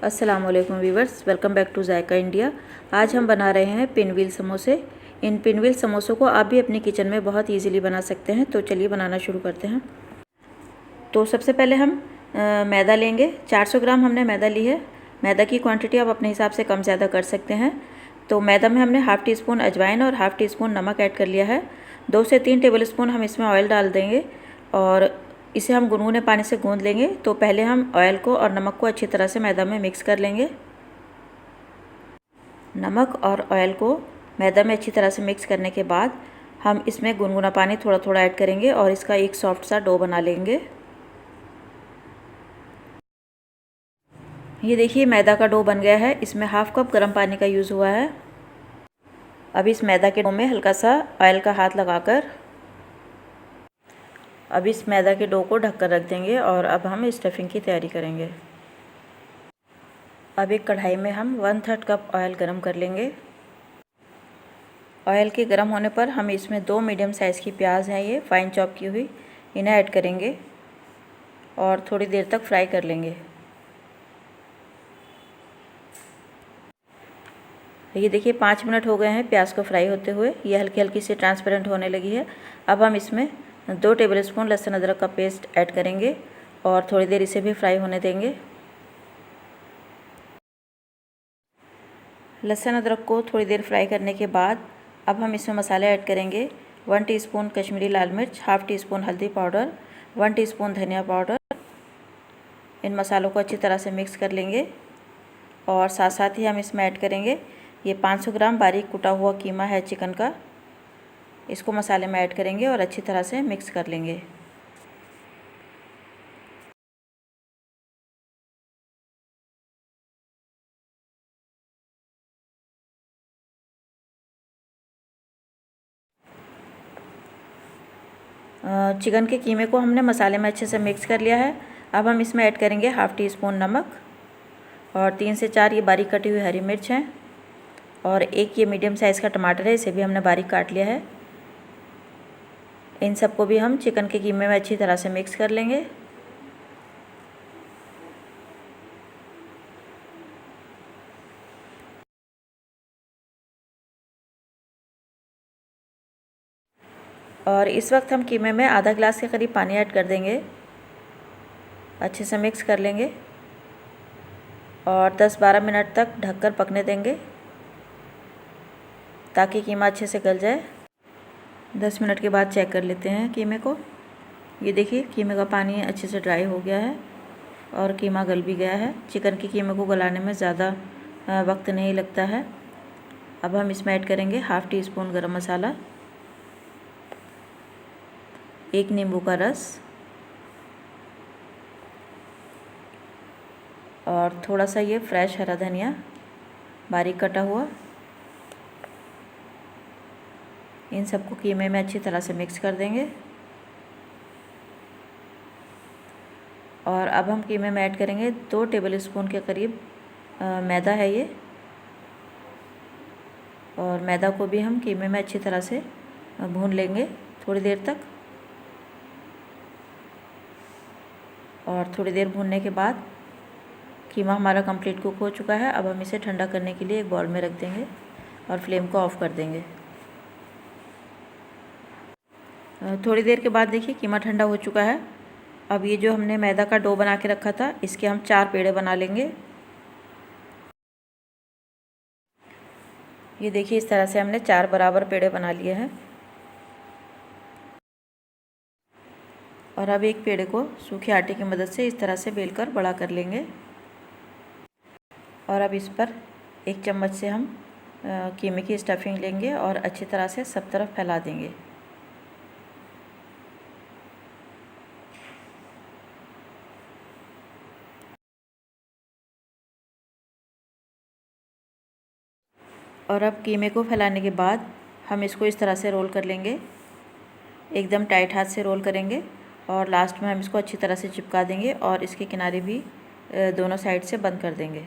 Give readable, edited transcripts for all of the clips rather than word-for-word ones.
अस्सलाम वालेकुम viewers, welcome back to Zaika India. आज हम बना रहे हैं पिनव्हील समोसे। इन पिनव्हील समोसों को आप भी अपनी किचन में बहुत इजीली बना सकते हैं। तो चलिए बनाना शुरू करते हैं। तो सबसे पहले हम मैदा लेंगे। 400 ग्राम हमने मैदा ली है। मैदा की क्वांटिटी आप अपने हिसाब से कम ज़्यादा कर सकते हैं। तो मैदा में हमने हाफ़ टी स्पून अजवाइन और हाफ़ टी स्पून नमक ऐड कर लिया है। 2 से 3 टेबल स्पून हम इसमें ऑयल डाल देंगे और इसे हम गुनगुने पानी से गूंद लेंगे। तो पहले हम ऑयल को और नमक को अच्छी तरह से मैदा में मिक्स कर लेंगे। नमक और ऑयल को मैदा में अच्छी तरह से मिक्स करने के बाद हम इसमें गुनगुना पानी थोड़ा थोड़ा ऐड करेंगे और इसका एक सॉफ्ट सा डो बना लेंगे। ये देखिए मैदा का डो बन गया है। इसमें हाफ़ कप गर्म पानी का यूज़ हुआ है। अब इस मैदा के डो में हल्का सा ऑयल का हाथ लगाकर अब इस मैदा के डो को ढककर रख देंगे और अब हम स्टफिंग की तैयारी करेंगे। अब एक कढ़ाई में हम 1/3 कप ऑयल गरम कर लेंगे। ऑयल के गरम होने पर हम इसमें 2 मीडियम साइज़ की प्याज हैं, ये फाइन चॉप की हुई, इन्हें ऐड करेंगे और थोड़ी देर तक फ्राई कर लेंगे। ये देखिए 5 मिनट हो गए हैं प्याज को फ्राई होते हुए। ये हल्की हल्की सी ट्रांसपेरेंट होने लगी है। अब हम इसमें 2 टेबल स्पून लहसुन अदरक का पेस्ट ऐड करेंगे और थोड़ी देर इसे भी फ्राई होने देंगे। लहसुन अदरक को थोड़ी देर फ्राई करने के बाद अब हम इसमें मसाले ऐड करेंगे। 1 टीस्पून कश्मीरी लाल मिर्च, हाफ़ टी स्पून हल्दी पाउडर, 1 टीस्पून धनिया पाउडर। इन मसालों को अच्छी तरह से मिक्स कर लेंगे और साथ साथ ही हम इसमें ऐड करेंगे ये 500 ग्राम बारीक कुटा हुआ कीमा है चिकन का। इसको मसाले में ऐड करेंगे और अच्छी तरह से मिक्स कर लेंगे। चिकन के कीमे को हमने मसाले में अच्छे से मिक्स कर लिया है। अब हम इसमें ऐड करेंगे हाफ़ टी स्पून नमक और 3 से 4 ये बारीक कटी हुई हरी मिर्च हैं और एक ये मीडियम साइज़ का टमाटर है, इसे भी हमने बारीक काट लिया है। इन सबको भी हम चिकन के कीमे में अच्छी तरह से मिक्स कर लेंगे। और इस वक्त हम कीमे में आधा गिलास के करीब पानी ऐड कर देंगे। अच्छे से मिक्स कर लेंगे और 10-12 मिनट तक ढककर पकने देंगे ताकि कीमा अच्छे से गल जाए। 10 मिनट के बाद चेक कर लेते हैं कीमे को। ये देखिए कीमे का पानी अच्छे से ड्राई हो गया है और कीमा गल भी गया है। चिकन के कीमे को गलाने में ज़्यादा वक्त नहीं लगता है। अब हम इसमें ऐड करेंगे हाफ़ टी स्पून गरम मसाला, 1 नींबू का रस और थोड़ा सा ये फ्रेश हरा धनिया बारीक कटा हुआ। इन सबको कीमे में अच्छी तरह से मिक्स कर देंगे और अब हम कीमे में ऐड करेंगे 2 टेबल स्पून के करीब मैदा है ये, और मैदा को भी हम कीमे में अच्छी तरह से भून लेंगे थोड़ी देर तक। और थोड़ी देर भूनने के बाद कीमा हमारा कंप्लीट कुक हो चुका है। अब हम इसे ठंडा करने के लिए एक बाउल में रख देंगे और फ्लेम को ऑफ़ कर देंगे। थोड़ी देर के बाद देखिए कीमा ठंडा हो चुका है। अब ये जो हमने मैदा का डो बना के रखा था, इसके हम 4 पेड़े बना लेंगे। ये देखिए इस तरह से हमने 4 बराबर पेड़े बना लिए हैं। और अब एक पेड़े को सूखे आटे की मदद से इस तरह से बेलकर बड़ा कर लेंगे और अब इस पर 1 चम्मच से हम कीमे की स्टफिंग लेंगे और अच्छी तरह से सब तरफ फैला देंगे। और अब कीमे को फैलाने के बाद हम इसको इस तरह से रोल कर लेंगे। एकदम टाइट हाथ से रोल करेंगे और लास्ट में हम इसको अच्छी तरह से चिपका देंगे और इसके किनारे भी दोनों साइड से बंद कर देंगे।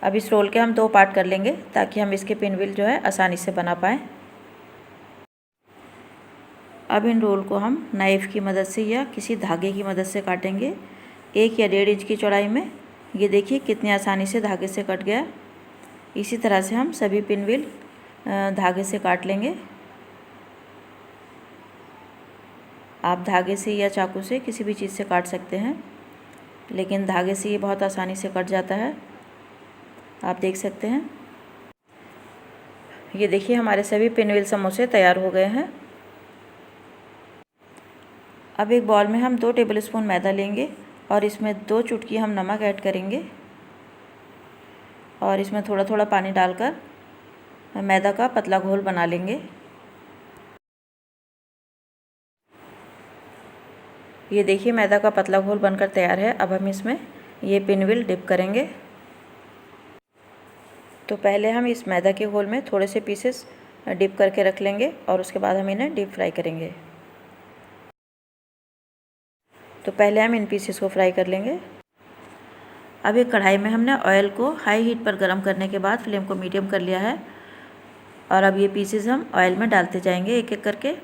अब इस रोल के हम 2 पार्ट कर लेंगे ताकि हम इसके पिनव्हील जो है आसानी से बना पाएँ। अब इन रोल को हम नाइफ़ की मदद से या किसी धागे की मदद से काटेंगे 1 या 1.5 इंच की चौड़ाई में। ये देखिए कितनी आसानी से धागे से कट गया। इसी तरह से हम सभी पिन व्हील धागे से काट लेंगे। आप धागे से या चाकू से किसी भी चीज़ से काट सकते हैं, लेकिन धागे से ये बहुत आसानी से कट जाता है। आप देख सकते हैं। ये देखिए हमारे सभी पिन व्हील समोसे तैयार हो गए हैं। अब एक बॉल में हम 2 टेबलस्पून मैदा लेंगे और इसमें 2 चुटकी हम नमक ऐड करेंगे और इसमें थोड़ा थोड़ा पानी डालकर मैदा का पतला घोल बना लेंगे। ये देखिए मैदा का पतला घोल बनकर तैयार है। अब हम इसमें ये पिन व्हील डिप करेंगे। तो पहले हम इस मैदा के घोल में थोड़े से पीसेस डिप करके रख लेंगे और उसके बाद हम इन्हें डीप फ्राई करेंगे। तो पहले हम इन पीसेस को फ्राई कर लेंगे। अब एक कढ़ाई में हमने ऑयल को हाई हीट पर गर्म करने के बाद फ्लेम को मीडियम कर लिया है और अब ये पीसेस हम ऑयल में डालते जाएंगे एक एक करके।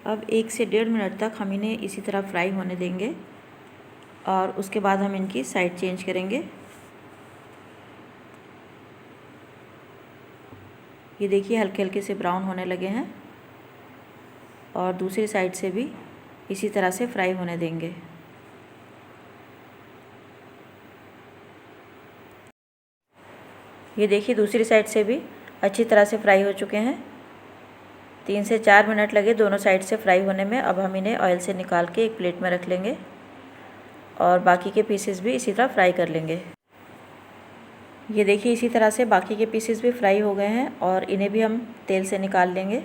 अब 1 से 1.5 मिनट तक हम इन्हें इसी तरह फ्राई होने देंगे और उसके बाद हम इनकी साइड चेंज करेंगे। ये देखिए हल्के हल्के से ब्राउन होने लगे हैं और दूसरी साइड से भी इसी तरह से फ्राई होने देंगे। ये देखिए दूसरी साइड से भी अच्छी तरह से फ्राई हो चुके हैं। 3 से 4 मिनट लगे दोनों साइड से फ्राई होने में। अब हम इन्हें ऑयल से निकाल के एक प्लेट में रख लेंगे और बाकी के पीसेस भी इसी तरह फ्राई कर लेंगे। ये देखिए इसी तरह से बाकी के पीसेस भी फ्राई हो गए हैं और इन्हें भी हम तेल से निकाल लेंगे।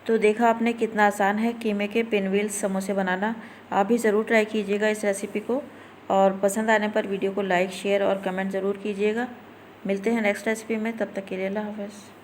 तो देखा आपने कितना आसान है कीमे के पिन व्हील्स समोसे बनाना। आप भी ज़रूर ट्राई कीजिएगा इस रेसिपी को और पसंद आने पर वीडियो को लाइक शेयर और कमेंट ज़रूर कीजिएगा। मिलते हैं नेक्स्ट रेसिपी में, तब तक के लिए अल्लाह हाफ़िज़।